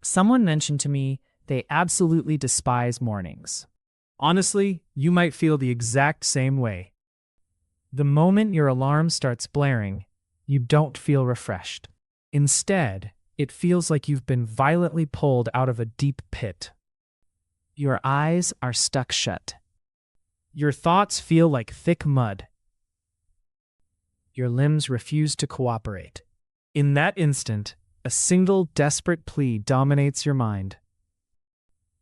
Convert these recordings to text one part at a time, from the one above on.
Someone mentioned to me they absolutely despise mornings. Honestly, you might feel the exact same way. The moment your alarm starts blaring, you don't feel refreshed. Instead, it feels like you've been violently pulled out of a deep pit. Your eyes are stuck shut. Your thoughts feel like thick mud. Your limbs refuse to cooperate. In that instant, a single desperate plea dominates your mind.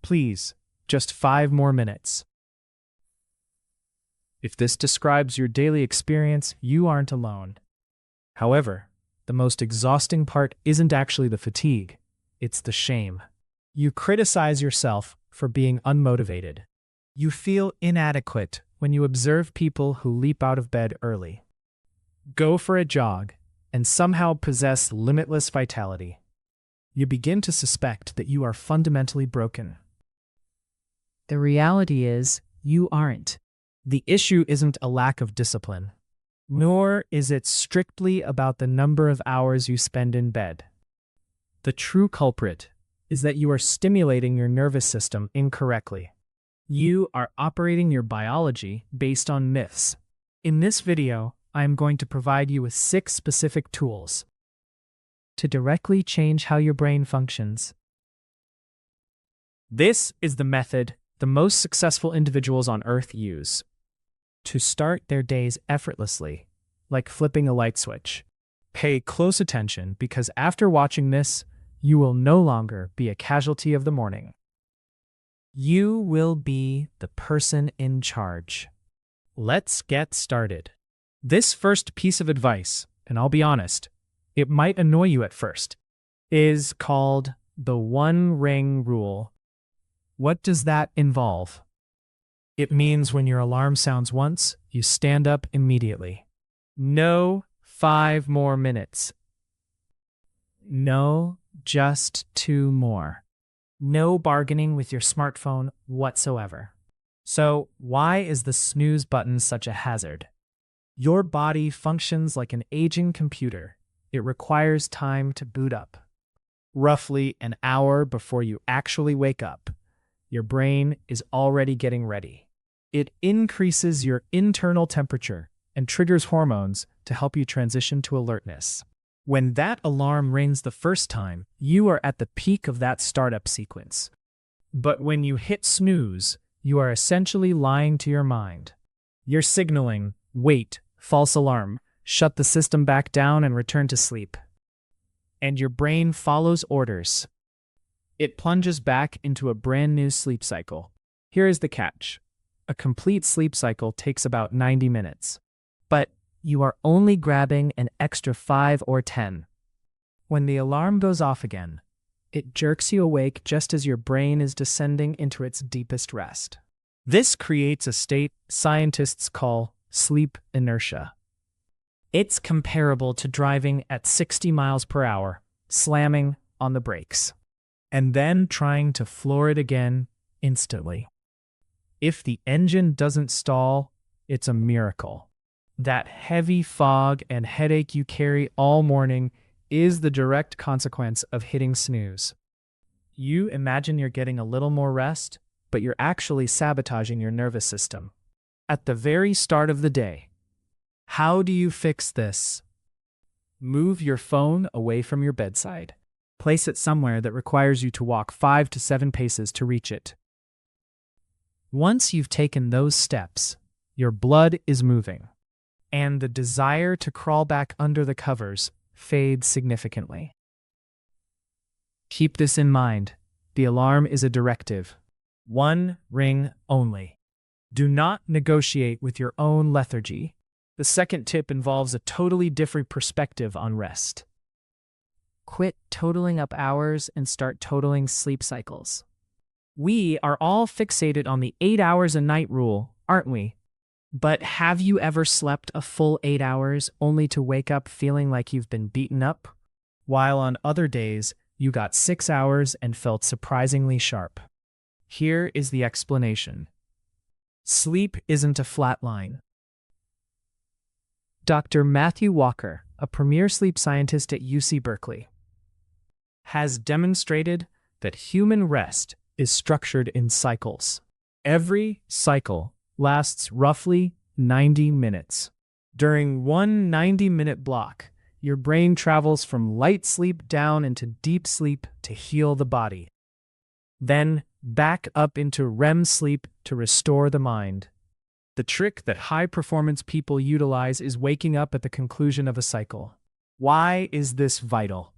Please, just 5 more minutes. If this describes your daily experience, you aren't alone. However, the most exhausting part isn't actually the fatigue, it's the shame. You criticize yourself for being unmotivated. You feel inadequate when you observe people who leap out of bed early, go for a jog, and somehow possess limitless vitality. You begin to suspect that you are fundamentally broken. The reality is, you aren't. The issue isn't a lack of discipline, nor is it strictly about the number of hours you spend in bed. The true culprit is that you are stimulating your nervous system incorrectly. You are operating your biology based on myths. In this video, I am going to provide you with 6 specific tools to directly change how your brain functions. This is the method the most successful individuals on Earth use to start their days effortlessly, like flipping a light switch. Pay close attention because after watching this, you will no longer be a casualty of the morning. You will be the person in charge. Let's get started. This first piece of advice, and I'll be honest, it might annoy you at first, is called the one ring rule. What does that involve? It means when your alarm sounds once, you stand up immediately. No 5 more minutes. No, just 2 more. No bargaining with your smartphone whatsoever. So, why is the snooze button such a hazard? Your body functions like an aging computer. It requires time to boot up. Roughly an hour before you actually wake up, your brain is already getting ready. It increases your internal temperature and triggers hormones to help you transition to alertness. When that alarm rings the first time, you are at the peak of that startup sequence. But when you hit snooze, you are essentially lying to your mind. You're signaling, wait, false alarm, shut the system back down and return to sleep. And your brain follows orders. It plunges back into a brand new sleep cycle. Here is the catch. A complete sleep cycle takes about 90 minutes. But you are only grabbing an extra 5 or 10. When the alarm goes off again, it jerks you awake just as your brain is descending into its deepest rest. This creates a state scientists call sleep inertia. It's comparable to driving at 60 miles per hour, slamming on the brakes, and then trying to floor it again instantly. If the engine doesn't stall, it's a miracle. That heavy fog and headache you carry all morning is the direct consequence of hitting snooze. You imagine you're getting a little more rest, but you're actually sabotaging your nervous system at the very start of the day. How do you fix this? Move your phone away from your bedside. Place it somewhere that requires you to walk 5 to 7 paces to reach it. Once you've taken those steps, your blood is moving, and the desire to crawl back under the covers fades significantly. Keep this in mind. The alarm is a directive. 1 ring only. Do not negotiate with your own lethargy. The second tip involves a totally different perspective on rest. Quit totaling up hours and start totaling sleep cycles. We are all fixated on the 8 hours a night rule, aren't we? But have you ever slept a full 8 hours only to wake up feeling like you've been beaten up? While on other days, you got 6 hours and felt surprisingly sharp. Here is the explanation. Sleep isn't a flat line. Dr. Matthew Walker, a premier sleep scientist at UC Berkeley, has demonstrated that human rest is structured in cycles. Every cycle lasts roughly 90 minutes. During one 90-minute block, your brain travels from light sleep down into deep sleep to heal the body. Then back up into REM sleep to restore the mind. The trick that high-performance people utilize is waking up at the conclusion of a cycle. Why is this vital?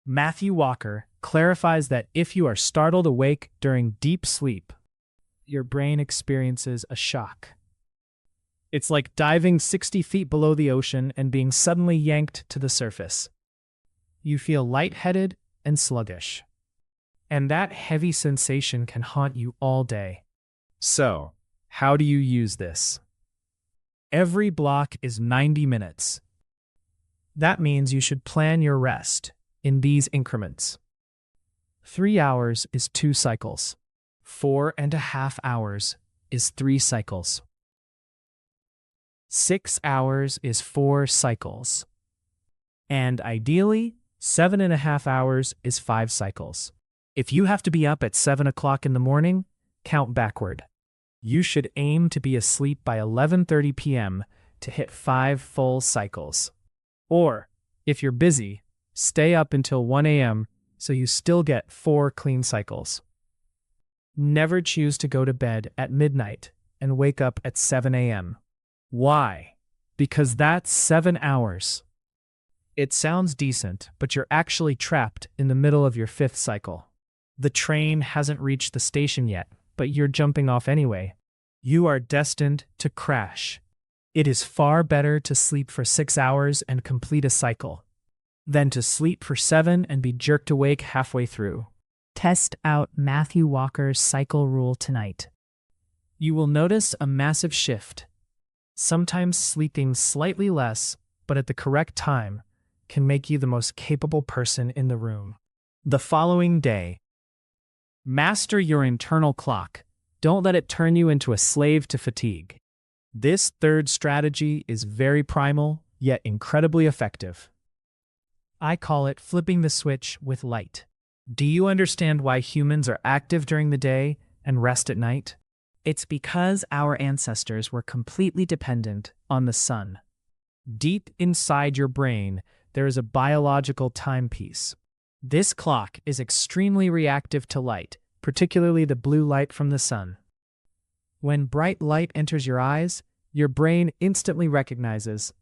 Matthew Walker clarifies that if you are startled awake during deep sleep, your brain experiences a shock. It's like diving 60 feet below the ocean and being suddenly yanked to the surface. You feel lightheaded and sluggish. And that heavy sensation can haunt you all day. So, how do you use this? Every block is 90 minutes. That means you should plan your rest in these increments. 3 hours is 2 cycles. 4.5 hours is 3 cycles. 6 hours is 4 cycles. And ideally, 7.5 hours is 5 cycles. If you have to be up at 7 o'clock in the morning, count backward. You should aim to be asleep by 11:30 p.m. to hit 5 full cycles. Or, if you're busy, stay up until 1 a.m. so you still get 4 clean cycles. Never choose to go to bed at midnight and wake up at 7 a.m. Why? Because that's 7 hours. It sounds decent, but you're actually trapped in the middle of your 5th cycle. The train hasn't reached the station yet, but you're jumping off anyway. You are destined to crash. It is far better to sleep for 6 hours and complete a cycle than to sleep for 7 and be jerked awake halfway through. Test out Matthew Walker's cycle rule tonight. You will notice a massive shift. Sometimes sleeping slightly less, but at the correct time, can make you the most capable person in the room. The following day, master your internal clock. Don't let it turn you into a slave to fatigue. This third strategy is very primal, yet incredibly effective. I call it flipping the switch with light. Do you understand why humans are active during the day and rest at night? It's because our ancestors were completely dependent on the sun. Deep inside your brain, there is a biological timepiece. This clock is extremely reactive to light, particularly the blue light from the sun. When bright light enters your eyes, your brain instantly recognizes,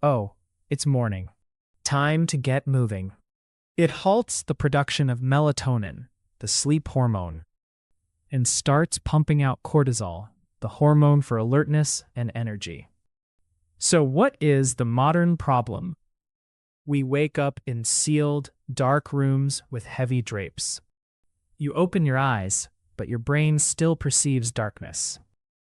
oh, it's morning. Time to get moving. It halts the production of melatonin, the sleep hormone, and starts pumping out cortisol, the hormone for alertness and energy. So what is the modern problem? We wake up in sealed, dark rooms with heavy drapes. You open your eyes, but your brain still perceives darkness.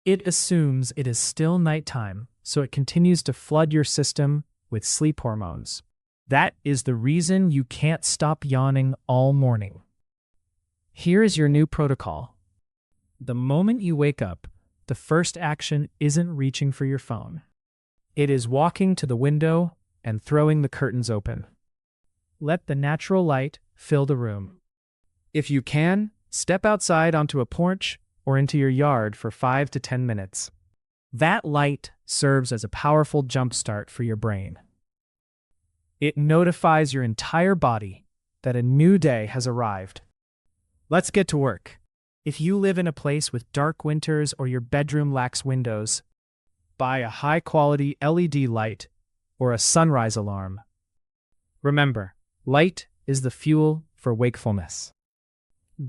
It assumes it is still nighttime, so it continues to flood your system with sleep hormones. That is the reason you can't stop yawning all morning. Here is your new protocol. The moment you wake up, the first action isn't reaching for your phone. It is walking to the window and throwing the curtains open. Let the natural light fill the room. If you can, step outside onto a porch or into your yard for 5 to 10 minutes. That light serves as a powerful jumpstart for your brain. It notifies your entire body that a new day has arrived. Let's get to work. If you live in a place with dark winters or your bedroom lacks windows, buy a high-quality LED light or a sunrise alarm. Remember, light is the fuel for wakefulness.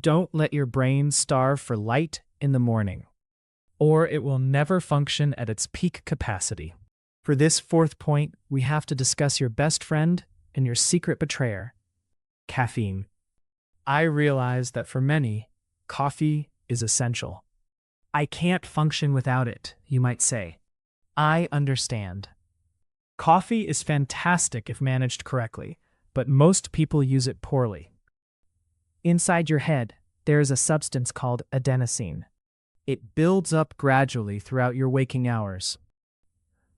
Don't let your brain starve for light in the morning, or it will never function at its peak capacity. For this 4th point, we have to discuss your best friend and your secret betrayer, caffeine. I realize that for many, coffee is essential. I can't function without it, you might say. I understand. Coffee is fantastic if managed correctly, but most people use it poorly. Inside your head, there is a substance called adenosine. It builds up gradually throughout your waking hours.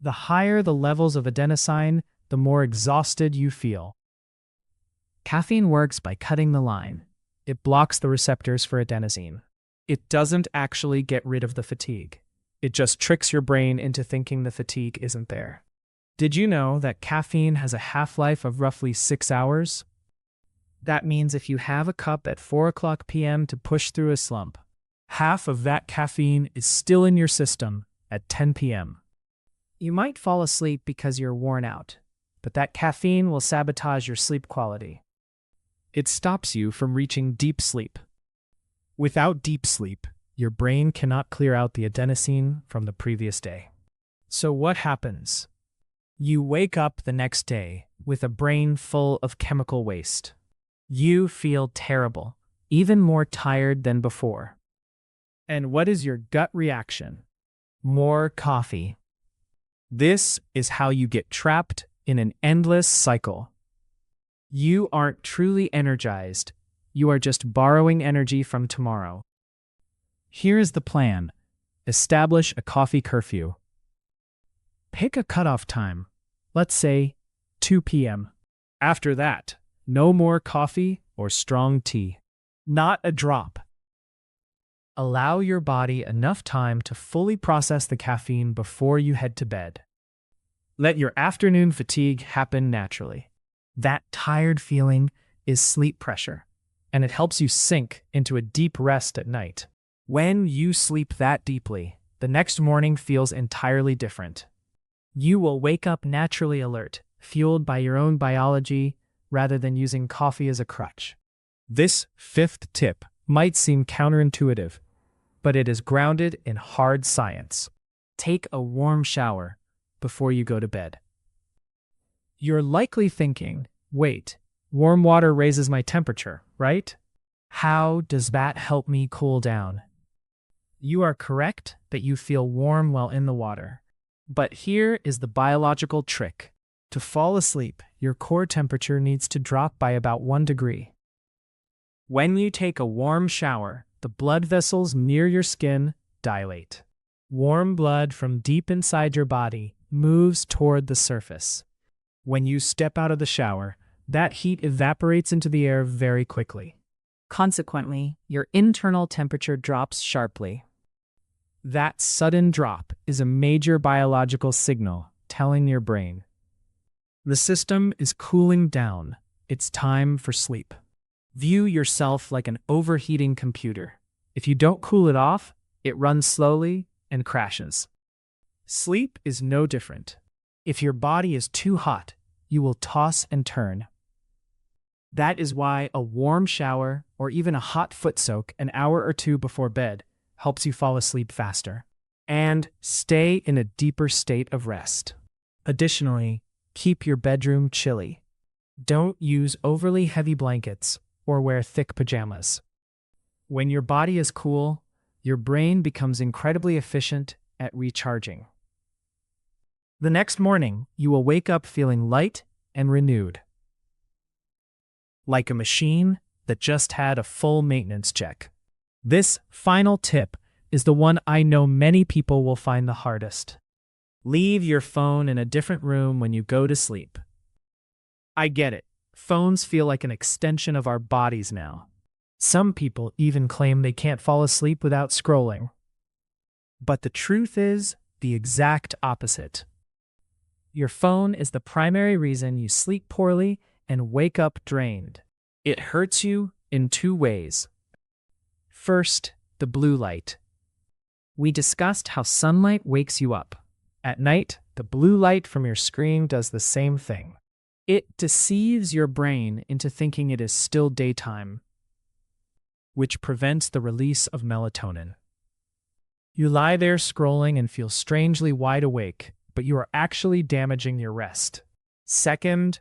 The higher the levels of adenosine, the more exhausted you feel. Caffeine works by cutting the line. it blocks the receptors for adenosine. It doesn't actually get rid of the fatigue. It just tricks your brain into thinking the fatigue isn't there. Did you know that caffeine has a half-life of roughly 6 hours? That means if you have a cup at 4 p.m. to push through a slump, half of that caffeine is still in your system at 10 p.m. You might fall asleep because you're worn out, but that caffeine will sabotage your sleep quality. It stops you from reaching deep sleep. Without deep sleep, your brain cannot clear out the adenosine from the previous day. So what happens? You wake up the next day with a brain full of chemical waste. You feel terrible, even more tired than before. And what is your gut reaction? More coffee. This is how you get trapped in an endless cycle. You aren't truly energized. You are just borrowing energy from tomorrow. Here is the plan. Establish a coffee curfew. Pick a cutoff time. Let's say 2 p.m. After that, no more coffee or strong tea. Not a drop. Allow your body enough time to fully process the caffeine before you head to bed. Let your afternoon fatigue happen naturally. That tired feeling is sleep pressure, and it helps you sink into a deep rest at night. When you sleep that deeply, the next morning feels entirely different. You will wake up naturally alert, fueled by your own biology, rather than using coffee as a crutch. This 5th tip might seem counterintuitive, but it is grounded in hard science. Take a warm shower before you go to bed. You're likely thinking, wait, warm water raises my temperature, right? How does that help me cool down? You are correct that you feel warm while in the water. But here is the biological trick. To fall asleep, your core temperature needs to drop by about 1 degree. When you take a warm shower, the blood vessels near your skin dilate. Warm blood from deep inside your body moves toward the surface. When you step out of the shower, that heat evaporates into the air very quickly. Consequently, your internal temperature drops sharply. That sudden drop is a major biological signal telling your brain, the system is cooling down. It's time for sleep. View yourself like an overheating computer. If you don't cool it off, it runs slowly and crashes. Sleep is no different. If your body is too hot, you will toss and turn. That is why a warm shower or even a hot foot soak an hour or two before bed helps you fall asleep faster and stay in a deeper state of rest. Additionally, keep your bedroom chilly. Don't use overly heavy blankets or wear thick pajamas. When your body is cool, your brain becomes incredibly efficient at recharging. The next morning, you will wake up feeling light and renewed, like a machine that just had a full maintenance check. This final tip is the one I know many people will find the hardest. Leave your phone in a different room when you go to sleep. I get it. Phones feel like an extension of our bodies now. Some people even claim they can't fall asleep without scrolling. But the truth is the exact opposite. Your phone is the primary reason you sleep poorly and wake up drained. It hurts you in 2 ways. First, the blue light. We discussed how sunlight wakes you up. At night, the blue light from your screen does the same thing. It deceives your brain into thinking it is still daytime, which prevents the release of melatonin. You lie there scrolling and feel strangely wide awake, but you are actually damaging your rest. Second,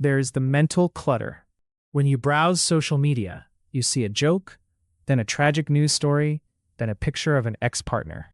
there's the mental clutter. When you browse social media, you see a joke, then a tragic news story, then a picture of an ex-partner.